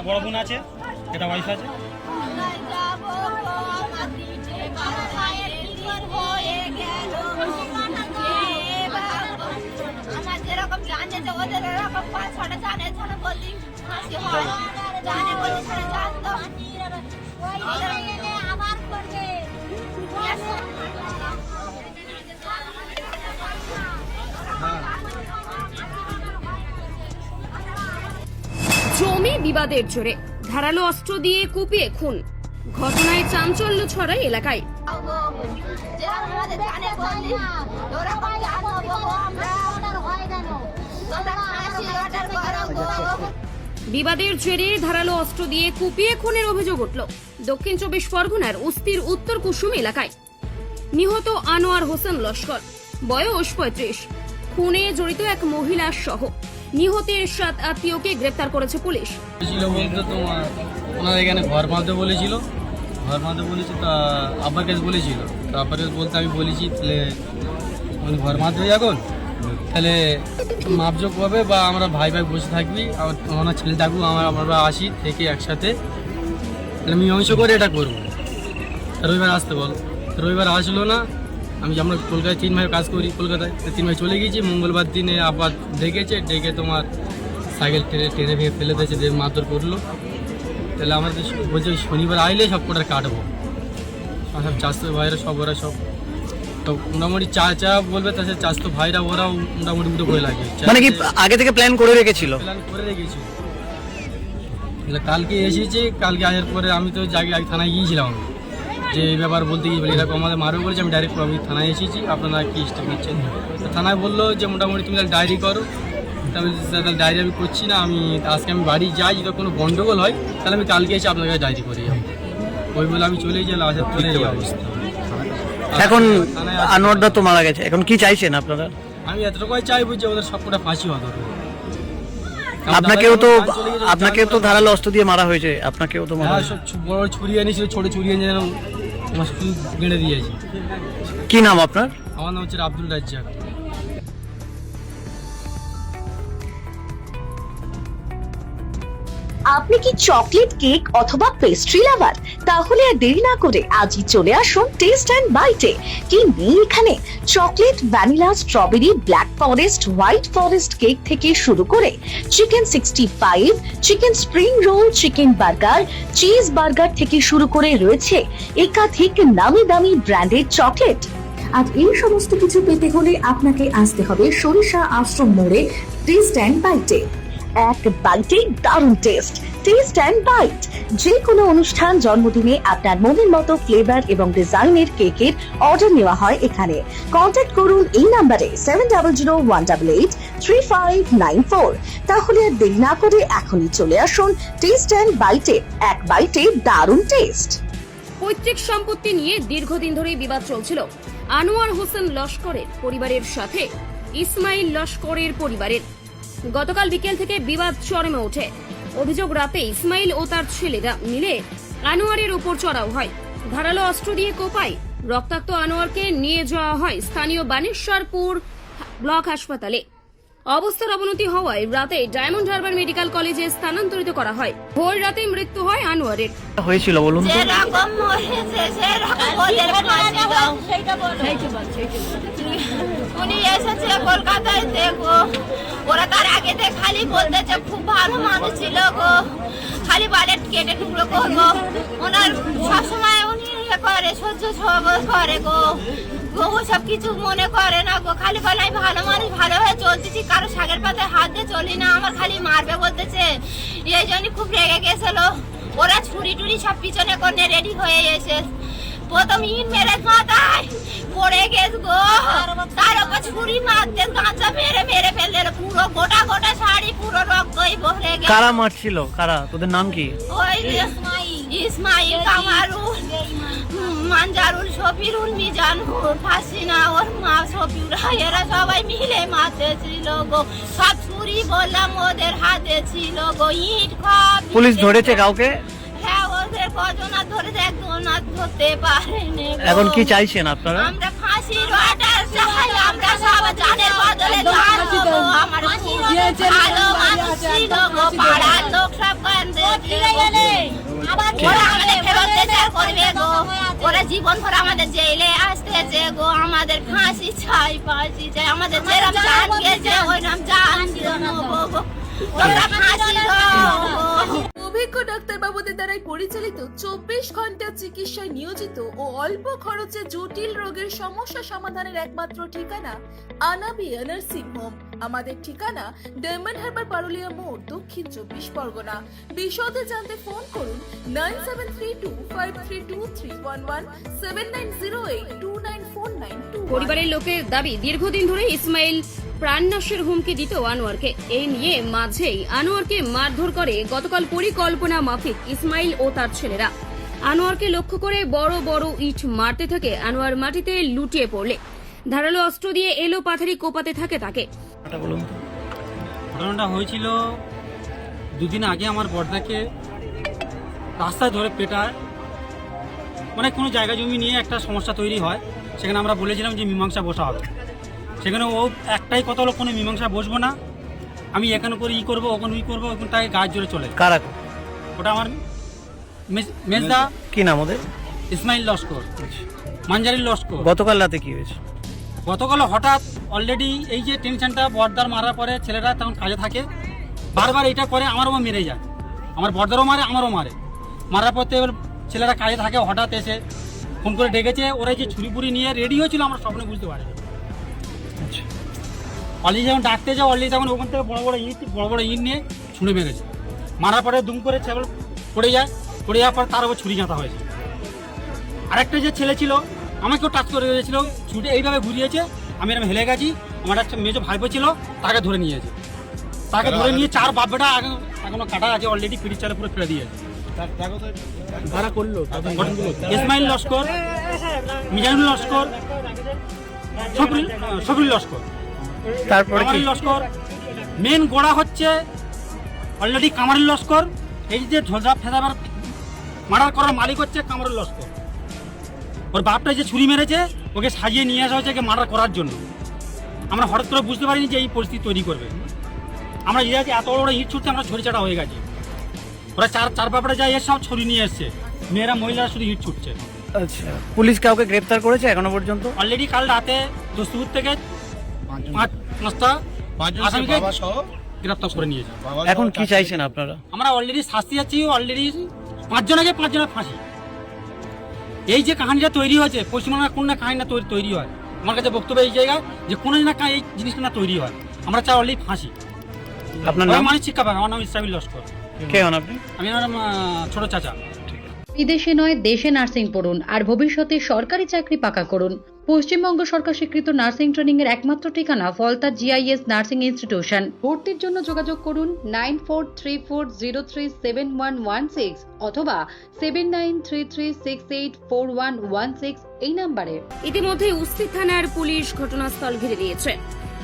বড় বোন আছে, এটা ওয়াইফ আছে। জমি বিবাদের জেরে ধারালো অস্ত্র দিয়ে কুপিয়ে খুন, ঘটনায় চাঞ্চল্য ছড়ায় এলাকায়। বিবাদের জেরে ধারালো অস্ত্র দিয়ে কুপিয়ে খুনের অভিযোগ উঠল দক্ষিণ 24 পরগনার উস্তির উত্তর কুসুম এলাকায়। নিহত আনোয়ার হোসেন লস্কর, বয়স 35, খুনে জড়িত এক মহিলা সহ নিহতের 7 আত্মীয়কে গ্রেপ্তার করেছে পুলিশ। ওনার এখানে ঘর বাঁধতে বলেছিল, তা আব্বার কাছে বলেছিল, তো আব্বার কাছে বলতে আমি বলেছি তাহলে উনি ঘর বাঁধতে এখন তাহলে মাপজোক হবে বা আমরা ভাই ভাই বসে থাকবি, আমার ছেলে থাকবো, আমরা আসি থেকে একসাথে তাহলে মীমাংস করে এটা করবো। রবিবার আসতে বল, রবিবার আসলো না। আমরা কলকাতায় 3 ভাই কাজ করি, কলকাতায় 3 ভাই চলে গেছি। মঙ্গলবার দিনে আবার ডেকে তোমার সাইকেল টেনে ভেঙে ফেলে দিয়েছে, দিয়ে মারধর করলো। তাহলে আমাদের বলছে শনিবার আইলে সব কোটার কাটবো, সব চাষতো ভাইরা সব ওরা সব তো মোটামুটি চা বলবে, তাছাড়া চাষতো ভাইরা ওরাও মোটামুটি উঠে করে লাগে। মানে কি আগে থেকে প্ল্যান করে রেখেছিল? প্ল্যান করে রেখেছিল। কালকে এসেছে, কালকে আসার পরে আমি তো আগে থানায় গিয়েছিলাম, যে এই ব্যাপার বলতে গিয়ে এরকম আমাদের মারবে বলেছে। আমি ডাইরেক্ট আমি থানায় এসেছি, আপনারা কি স্টেপ নিচ্ছেন? তো থানায় বললো যে মোটামুটি তুমি তাহলে ডায়েরি করো। তাহলে ডায়েরি আমি করছি না, আজকে আমি বাড়ি যাই, যদি কোনো গন্ডগোল হয় তাহলে আমি কালকে এসে আপনার কাছে ডায়েরি করে যাবো। ওই বলে আমি চলে যাই, আসার তুলে এই অবস্থা। এখন আনোয়ারদা তো মারা গেছে, এখন কি চাইছেন আপনারা? আমি এতটুকুই চাইবো যে ওদের সবকটা ফাঁসি হতো। আপনাকেও তো ধারালো অস্ত্র দিয়ে মারা হয়েছে, আপনাকেও তো মারা হয়েছে। বড় ছুরি এনেছিল, ছোট ছুরি এনে গেড়ে দিয়েছি। কি নাম আপনার? আমার নাম হচ্ছে আব্দুল রাজ্জাক। আপনি কি চকলেট কেক অথবা পেস্ট্রি লাভার? তাহলে আর দেরি না করে আজই চলে আসুন টেস্ট অ্যান্ড বাইটে। কি নেই এখানে? Chocolate, vanilla, strawberry, black forest, white forest cake থেকে শুরু করে chicken 65, chicken spring roll, chicken burger, cheese burger থেকে শুরু করে রয়েছে একাধিক নামি দামি ব্র্যান্ডের চকলেট। আর এই সমস্ত কিছু পেতে হলে আপনাকে আসতে হবে সরিষা আশ্রম মোড়ে টেস্ট অ্যান্ড বাইটে। এক বাইটে দারুণ টেস্ট। টেস্ট অ্যান্ড বাইট, যে কোনো অনুষ্ঠান, জন্মদিনে আপনার মনের মতো ফ্লেভার এবং ডিজাইনের কেকের অর্ডার নেওয়া হয় এখানে। কন্ট্যাক্ট করুন এই নাম্বারে 7001883594। তাহলে আর দেরি না করে এখনই চলে আসুন টেস্ট অ্যান্ড বাইটে। এক বাইটে দারুণ টেস্ট। পৈতৃক সম্পত্তি নিয়ে দীর্ঘদিন ধরে বিবাদ চলছিল আনোয়ার হোসেন লস্করের পরিবারের সাথে ইসমাইল লস্করের পরিবারের। গতকাল বিকেল থেকে বিবাদ চরমে ওঠে। অভিযোগ, রাতে ইসমাইল ও তার ছেলেরা মিলে আনোয়ারের উপর চড়াও হয়, ধারালো অস্ত্র দিয়ে কোপায়। রক্তাক্ত আনোয়ারকে নিয়ে যাওয়া হয় স্থানীয় বানেশ্বরপুর ব্লক হাসপাতালে। অবস্থার অবনতি হওয়ায় রাতে ডায়মন্ড হারবার মেডিকেল কলেজে স্থানান্তরিত করা হয়। ভোর রাতে মৃত্যু হয় আনোয়ারের। হয়েছিল বলুন তো? উনি এসেছে কলকাতায়, দেখো ওরা তার আগে খালি বলতেছে খুব ভালো মানুষ ছিল গো, খালি বালেট কেটে টুকরো করবো। ওনার সবসময় উনি করে সহ্য করে গো, সব কিছু মনে করে না গো, খালি বলে আমি ভালো মানুষ, ভালো হয়ে চলতেছি, কারো শাকের পাতায় হাত দিয়ে চলি না, আমার খালি মারবে বলতেছে। এই জন্য খুব রেগে গেছিল। ওরা ছুরি টুরি সব পিছনে করে রেডি হয়ে এসে প্রথম ইট মেরে মাথায় পড়ে গেছে গো, তার উপর ছুরি মারতে গাঁচা মেরে মেরে ফেললে, পুরো গোটা গোটা শাড়ি পুরো রক্তই ভরে গেছে। কারা মারছিল? কারা? তোদের নাম কি? ওই ইসমাইল, কামারুল, মানজারুল, শফিরুল, মিজানুর, ফাসিনা, ওর মা শফিউরা, এরা সবাই মিলে মারতেছিল গো। সব ছুরি বললাম ওদের হাতে ছিল গো। ইট খাপ পুলিশ ধরেছে কাউকে? হ্যাঁ, ওদের কজন আর ধরেছে, একজন আর ধরতে পারেনি গো। এখন কি চাইছেন আপনারা? আমরা ফাঁসির অর্ডার চাই, আমরা সব জানের বদলে জান গো। আমার খুব ভালো মানুষ ছিল গো, পাড়ার লোক সব কান্দে ওরা আমাদের ফেরত দেশে করবে গো, ওরা জীবন ভর আমাদের জেলে আসতেছে গো। আমাদের ফাঁসি চাই, ফাঁসি চাই, আমাদের যেরকম জান গেছে ওই নাম জান ছিল না গো। ওরা ফাঁসি দাও। অভিজ্ঞ ডাক্তারবাবুদের দ্বারাই পরিচালিত 24 ঘন্টা চিকিৎসায় নিয়োজিত ও অল্প খরচে জটিল রোগের সমস্যা সমাধানের একমাত্র ঠিকানা আনাবিয়া নার্সিং হোম। আমাদের ঠিকানা ডায়মন্ড হারবার পারুলিয়া মোড়, দক্ষিণ 24 পরগনা। বিশদে জানতে ফোন করুন 9732532311 7908294992। পরিবারের লোকের দাবি, দীর্ঘদিন ধরে ইসমাইল প্রাণনাশের হুমকি দিত আনোয়ারকে। এই নিয়ে মাঝেই আনোয়ারকে মারধর করে গতকাল পরিকল্পনা মাফিক ইসমাইল ও তার ছেলেরা। আনোয়ারকে লক্ষ্য করে বড় বড় ইট মারতে থাকে। আনোয়ার মাটিতে লুটিয়ে পড়লে ধারালো অস্ত্র দিয়ে এলো পাথারি কোপাতে থাকে তাকে। এটা বলুন তো। ঘটনাটা হয়েছিল দুদিন আগে। আমার বড়দাকে রাস্তায় ধরে পেটায়, মানে কোনো জায়গা জমি নিয়ে একটা সমস্যা তৈরি হয়। সেখানে আমরা বলেছিলাম যে মীমাংসা বসা হবে। সেখানে ও একটাই কথা হলো, কোনো মীমাংসা বসবো না, আমি এখানে করে করবো, ওখানে করবো, ওখান তাকে গাছ জোরে চলে। কারা? ওটা আমার মেজদা। কি নাম ওদের? ইসমাইল লস্কর, মানজারি লস্কর। গতকাল রাতে কি হয়েছে? গতকাল হঠাৎ অলরেডি এই যে টেনশনটা বর্দার মারার পরে ছেলেরা তখন কাজে থাকে, বারবার এটা করে আমারও মেরে যায়। আমার বর্দারও মারে, আমারও মারে। মারার পর তো এবার ছেলেরা কাজে থাকে, হঠাৎ এসে ফোন করে ডেকেছে। ওরা যে ছুরি পুরি নিয়ে রেডি হয়েছিল আমরা স্বপ্নে বুঝতে পারি। অলরেডি যখন ডাকতে যাও, অলরেডি তখন ওখান থেকে বড় বড় ইট নিয়ে ছুঁড়ে মেরেছে। মারার পরে দুম করে ছেলে পড়ে যায়। পড়ে যাওয়ার পর তার উপর ছুরি গাঁথা হয়েছে। আরেকটা যে ছেলে ছিল আমাকেও টাচ করে গেছিলো, ছুটে এইভাবে ঘুরিয়েছে, আমি এরকম হেলে গেছি। আমার একটা মেজো ভাইপো ছিল, তাকে ধরে নিয়েছে। তাকে ধরে নিয়ে চার বাপবেটা এখনো কাটা আছে, অলরেডি পিড়ি চালে পুরো ফেলে দিয়েছে। ইসমাইল লস্কর, মিজানুল লস্কর, শফিউল লস্কর, তারপরে কি? কামারুল লস্কর। মেন গোড়া হচ্ছে অলরেডি কামারুল লস্কর। এই যে ঝোলঝা ফেদাবার মার্ডার করার মালিক হচ্ছে কামারুল লস্কর। ওর বাপটা যে ছুরি মেরেছে, ওকে সাজিয়ে নিয়ে আসা হয়েছে মার্ডার করার জন্য। আমরা হঠাৎ করে বুঝতে পারিনি যে এই পরিস্থিতি তৈরি করবে। আমরা যে এত বড় ইট ছুটছে, আমরা ছড়ি চাটা হয়ে গেছে। ওরা চার বাপটা যায়, এর সব ছড়ি নিয়ে এসছে, মেয়েরা মহিলারা শুধু ইট ছুটছে। আচ্ছা, পুলিশ কাউকে গ্রেফতার করেছে এখনো পর্যন্ত? অলরেডি কাল রাতে দস্তুপুর থেকে পাঁচটা আসামিকে গ্রেফতার করে নিয়েছে। এখন কি চাইছেন আপনারা? আমরা অলরেডি শাস্তি যাচ্ছি, অলরেডি 5 জনের ফাঁসি। এই যে কাহিনীটা তৈরি হয়েছে, পশ্চিমবঙ্গের কোন না কাহিনীটা তৈরি হয়, আমার কাছে বক্তব্য এই জায়গায় যে কোনো না এই জিনিসটা না তৈরি হয়। আমরা চাই অলরেডি ফাঁসি। আপনার নাম? মানে শিক্ষা পাবে। আমার নাম ইসমাইল লস্কর। কে হন আপনি? আমি আমার ছোট চাচা। বিদেশে নয়, দেশে নার্সিং পড়ুন আর ভবিষ্যতে সরকারি চাকরি পাকা করুন। পশ্চিমবঙ্গ সরকার স্বীকৃত নার্সিং ট্রেনিং এর একমাত্র ঠিকানা ফলতা GIS নার্সিং ইনস্টিটিউশন। ভর্তির জন্য যোগাযোগ করুন 9434037116 অথবা 7933684116 এই নম্বরে। ইতিমধ্যে উস্তিত থানার পুলিশ ঘটনাস্থল ঘিরে দিয়েছে।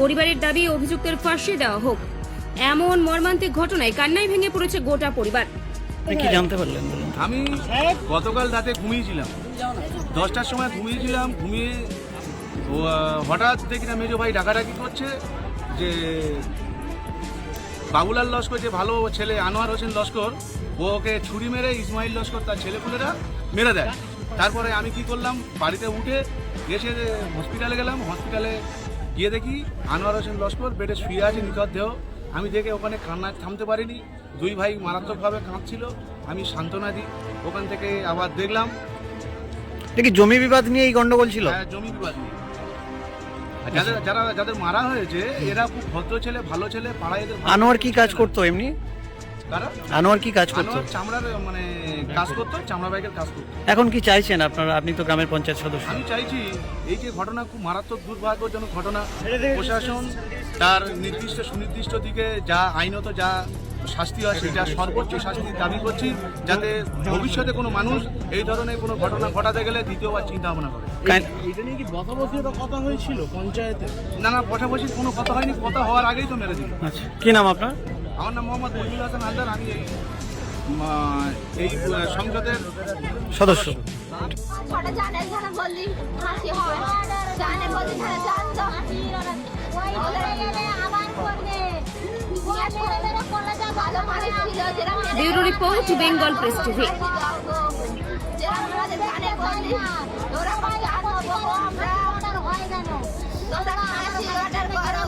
পরিবারের দাবি, অভিযুক্তের ফাঁসি দেওয়া হোক। এমন মর্মান্তিক ঘটনায় কান্নায় ভেঙে পড়েছে গোটা পরিবার। আপনি কি জানতে পারলেন বলুন? আমি গতকাল রাতে ঘুমিয়েছিলাম, 10টার সময় ঘুমিয়েছিলাম। ঘুমিয়ে হঠাৎ দেখি না মেজো ভাই ডাকাডাকি করছে যে বাবুলাল লস্কর, যে ভালো ছেলে আনোয়ার হোসেন লস্কর, ওকে ছুরি মেরে ইসমাইল লস্কর তার ছেলেপুলেরা মেরে দেয়। তারপরে আমি কি করলাম, বাড়িতে উঠে এসে হসপিটালে গেলাম। হসপিটালে গিয়ে দেখি আনোয়ার হোসেন লস্কর বেডে শুয়ে আছে, নিথর দেহ। আমি দেখে ওখানে কান্না থামতে পারিনি। দুই ভাই মারাত্মকভাবে কাঁদছিল। আমি সান্ত্বনা দিই। ওখান থেকে আবার দেখলাম দেখি জমি বিবাদ নিয়ে এই গন্ডগোল ছিল। জমি বিবাদ নিয়ে। যাদের মারা হয়েছে এরা খুব ভদ্র ছেলে, ভালো ছেলে, পাড়ায় এদের। আনোয়ার কি কাজ করতো এমনি? আনোয়ার কি কাজ করতো? চামড়ার মানে কাজ করতো, চামড়া বাইকের কাজ করতো। এখন কি চাইছেন আপনারা? আপনি তো গ্রামের পঞ্চায়েত সদস্য। আমি চাইছি এই যে ঘটনা খুব মারাত্মক দুর্ভাগ্যজনক ঘটনা, প্রশাসন তার নির্দিষ্ট সুনির্দিষ্ট দিকে যা আইনত যা শাস্তি হয় সেটা সর্বোচ্চ শাস্তির দাবি করছি, যাতে ভবিষ্যতে কোনো মানুষ এই ধরনের কোনো ঘটনা ঘটাতে গেলে দ্বিতীয়বার চিন্তা ভাবনা করে। এটা নিয়ে কি বসাবসির কথা হয়েছিল পঞ্চায়েতে? না, বসাবসির কোনো কথা হয়নি। কথা হওয়ার আগেই তো মেরে দিল। আচ্ছা, কি নাম আপনার? আমার নাম মোহাম্মদ মহিউল হাসান হালদার। আমি এই সংসদের সদস্য। ছটা জানে জানা বললি হাসি হয় জানে বললি জানে জানতো আবার করবে ভালো মানুষ ছিল যেরকম bureau report, Bengal press TV. যেরকম আমাদের জানে বললি ওরা কথা আমরা হয় কেন তোরা হাসি অর্ডার করো।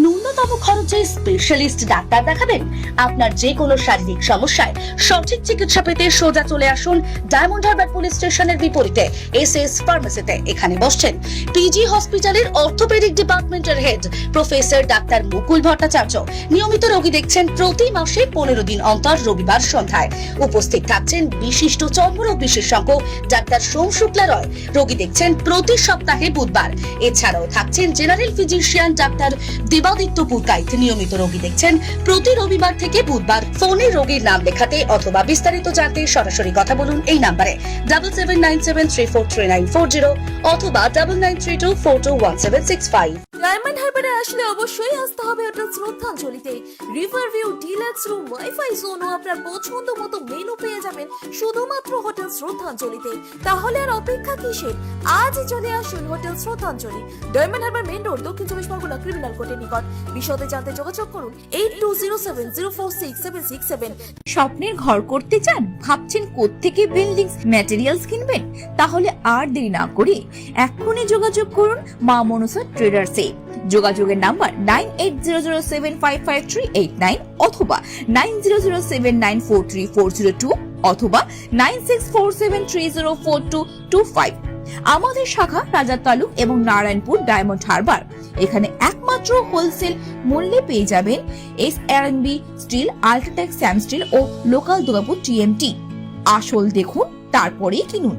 ন্যূনতম খরচে স্পেশালিস্ট ডাক্তার দেখাবেন? আপনার যে কোনো শারীরিক সমস্যায় সঠিক চিকিৎসা পেতে সোজা চলে আসুন ডায়মন্ড হারবার পুলিশ স্টেশনের বিপরীতে এসএস ফার্মেসিতে। এখানে বসছেন পিজি হসপিটালের অর্থোপেডিক ডিপার্টমেন্টের হেড প্রফেসর ডাক্তার মুকুল ভট্টাচার্য। নিয়মিত রোগী দেখছেন প্রতি মাসে 15 দিন অন্তর রবিবার সন্ধ্যায়। উপস্থিত থাকছেন বিশিষ্ট চর্মরোগ বিশেষজ্ঞ ডাক্তার সোম শুক্লা রয়। রোগী দেখছেন প্রতি সপ্তাহে বুধবার। এছাড়াও থাকছেন general physician doctor Debaditya Purkait. নিয়মিত রোগী দেখছেন প্রতি রবিবার থেকে বুধবার। ফোনে রোগীর নাম লেখাতে অথবা বিস্তারিত জানতে সরাসরি কথা বলুন এই নম্বরে 7797343940 অথবা 9932421765। ডায়মন্ড হারবারে আসলে অবশ্যই আসতে হবে হোটেল শ্রদ্ধাঞ্জলিতে। River view, deluxe room, wifi zone ও আপনার পছন্দ মতো মেনু পেয়ে যাবেন শুধুমাত্র হোটেল শ্রদ্ধাঞ্জলিতে। তাহলে আর অপেক্ষা কিসের? আজই চলে আসুন হোটেল শ্রদ্ধাঞ্জলি, ডায়মন্ড হারবার মেইন রোড, দক্ষিণ 24 পরগনা, ক্রিমিনাল কোর্টের নিকট। বিশদে জানতে যোগাযোগ করুন 8207046767। স্বপ্নের ঘর করতে চান? ভাবছেন কোত্থেকে বিল্ডিং ম্যাটেরিয়ালস কিনবেন? তাহলে আর দেরি না করে এক্ষুনি যোগাযোগ করুন মা মনসা ট্রেডার্সে। যোগাযোগের নাম্বার 9800755389 অথবা 9007943402 অথবা 9647304225। আমাদের শাখা রাজা তালুক এবং নারায়ণপুর ডায়মন্ড হারবার। এখানে একমাত্র হোলসেল মূল্যে পেয়ে যাবেন SRNB steel, UltraTech, Sam steel ও লোকাল দুর্গাপুর TMT। আসল দেখুন, তারপরেই কিনুন।